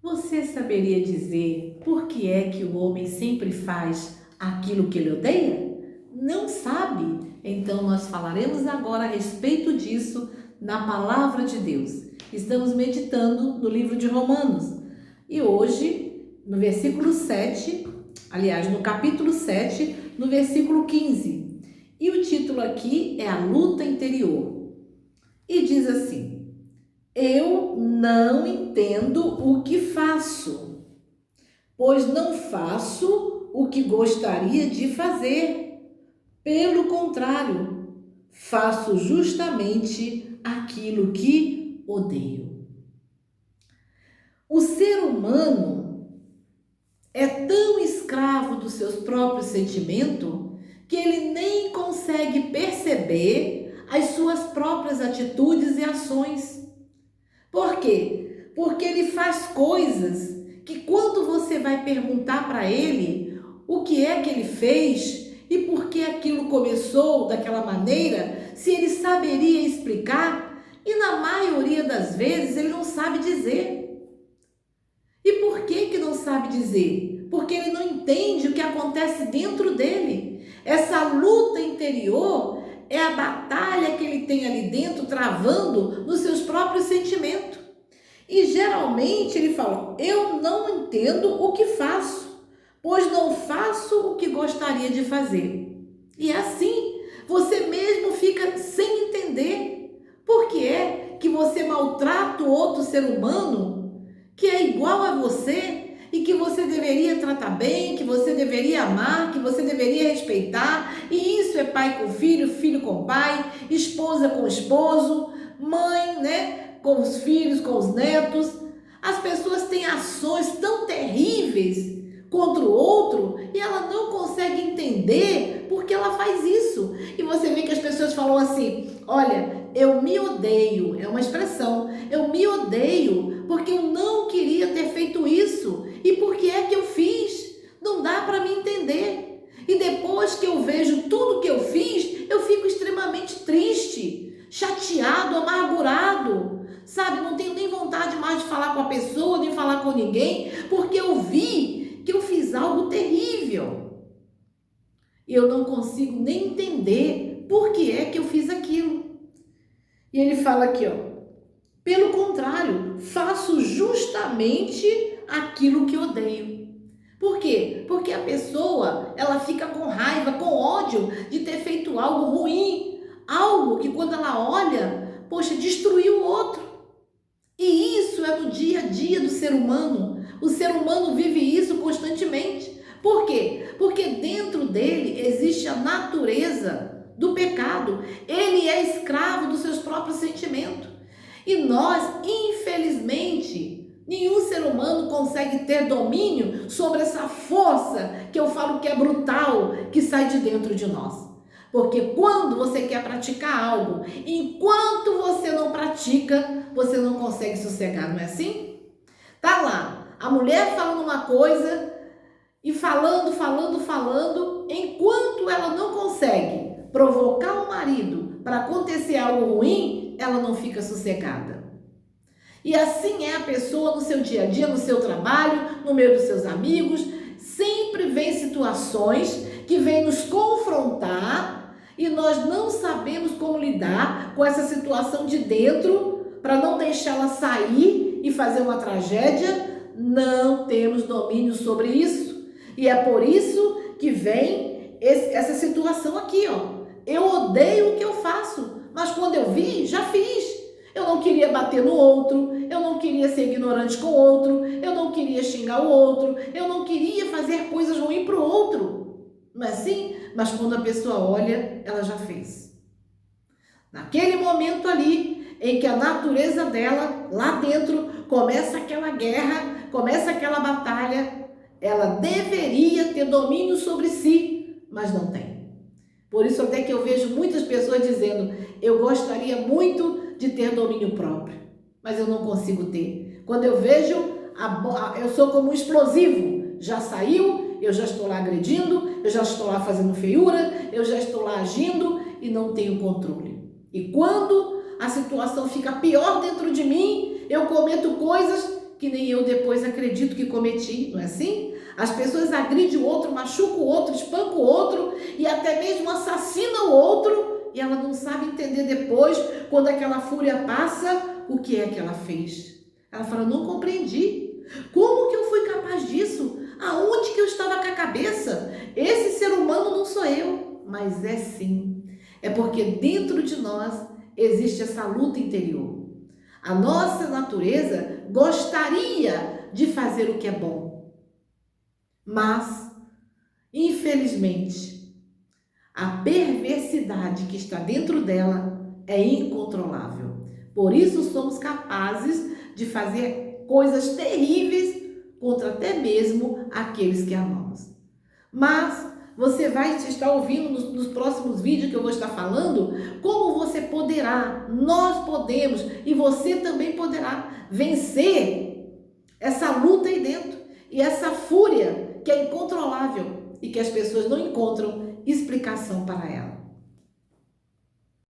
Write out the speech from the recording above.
Você saberia dizer por que é que o homem sempre faz aquilo que ele odeia? Não sabe? Então nós falaremos agora a respeito disso na palavra de Deus. Estamos meditando no livro de Romanos e hoje, no versículo 7, aliás, no capítulo 7, no versículo 15. E o título aqui é a luta interior. E diz assim: eu não entendo o que faço, pois não faço o que gostaria de fazer. Pelo contrário, faço justamente aquilo que odeio. O ser humano é tão escravo dos seus próprios sentimentos que ele nem consegue perceber as suas próprias atitudes e ações. Por quê? Porque ele faz coisas que quando você vai perguntar para ele o que é que ele fez e por que aquilo começou daquela maneira, se ele saberia explicar, e na maioria das vezes ele não sabe dizer. E por que não sabe dizer? Porque ele não entende o que acontece dentro dele. Essa luta interior é a batalha que ele tem ali dentro, travando nos seus próprios sentimentos. E geralmente ele fala: eu não entendo o que faço, pois não faço o que gostaria de fazer. E assim, você mesmo fica sem entender. Por que é que você maltrata o outro ser humano que é igual a você e que você deveria tratar bem, que você deveria amar, que você deveria respeitar? E isso é pai com filho, filho com pai, esposa com esposo, mãe, com os filhos, com os netos. As pessoas têm ações tão terríveis contra o outro e ela não consegue entender por que ela faz isso. E você vê que as pessoas falam assim: olha, eu me odeio, é uma expressão, eu me odeio porque eu não queria ter feito isso. E por que é que eu fiz? Não dá para me entender. E depois que eu vejo tudo que eu fiz, eu fico extremamente triste, chateado, amargurado. Sabe, não tenho nem vontade mais de falar com a pessoa, nem falar com ninguém, porque eu vi que eu fiz algo terrível. E eu não consigo nem entender por que é que eu fiz aquilo. E ele fala aqui, pelo contrário, faço justamente aquilo que odeio. Por quê? Porque a pessoa, ela fica com raiva, com ódio de ter feito algo ruim, algo que quando ela olha, poxa, destruiu o outro. E isso é no dia a dia do ser humano. O ser humano vive isso constantemente. Por quê? Porque dentro dele existe a natureza do pecado. Ele é escravo dos seus próprios sentimentos. E nós, infelizmente, nenhum ser humano consegue ter domínio sobre essa força que eu falo que é brutal, que sai de dentro de nós. Porque quando você quer praticar algo, enquanto você não pratica, você não consegue sossegar, não é assim? Tá lá, a mulher falando uma coisa e falando, enquanto ela não consegue provocar o marido para acontecer algo ruim, ela não fica sossegada. E assim é a pessoa no seu dia a dia, no seu trabalho, no meio dos seus amigos, sempre vem situações que vêm nos confrontar e nós não sabemos como lidar com essa situação de dentro para não deixá-la sair e fazer uma tragédia. Não temos domínio sobre isso. E é por isso que vem essa situação aqui, Eu odeio o que eu faço, mas quando eu vi, já fiz. Eu não queria bater no outro, eu não queria ser ignorante com o outro, eu não queria xingar o outro, eu não queria fazer coisas ruins para o outro. Não é assim? Mas quando a pessoa olha, ela já fez. Naquele momento ali, em que a natureza dela, lá dentro, começa aquela guerra, começa aquela batalha, ela deveria ter domínio sobre si, mas não tem. Por isso até que eu vejo muitas pessoas dizendo: eu gostaria muito de ter domínio próprio, mas eu não consigo ter. Quando eu vejo, eu sou como um explosivo, já saiu, eu já estou lá agredindo, eu já estou lá fazendo feiura, eu já estou lá agindo e não tenho controle. E quando a situação fica pior dentro de mim, eu cometo coisas que nem eu depois acredito que cometi, não é assim? As pessoas agridem o outro, machucam o outro, espancam o outro e até mesmo assassinam o outro e ela não sabe entender depois, quando aquela fúria passa, o que é que ela fez. Ela fala, não compreendi. Como que eu fui capaz disso? Aonde que eu estava com a cabeça? Esse ser humano não sou eu, mas é sim. É porque dentro de nós existe essa luta interior. A nossa natureza gostaria de fazer o que é bom, mas, infelizmente, a perversidade que está dentro dela é incontrolável. Por isso somos capazes de fazer coisas terríveis contra até mesmo aqueles que amamos. Mas você vai estar ouvindo nos próximos vídeos que eu vou estar falando como você poderá, nós podemos e você também poderá vencer essa luta aí dentro e essa fúria que é incontrolável e que as pessoas não encontram explicação para ela.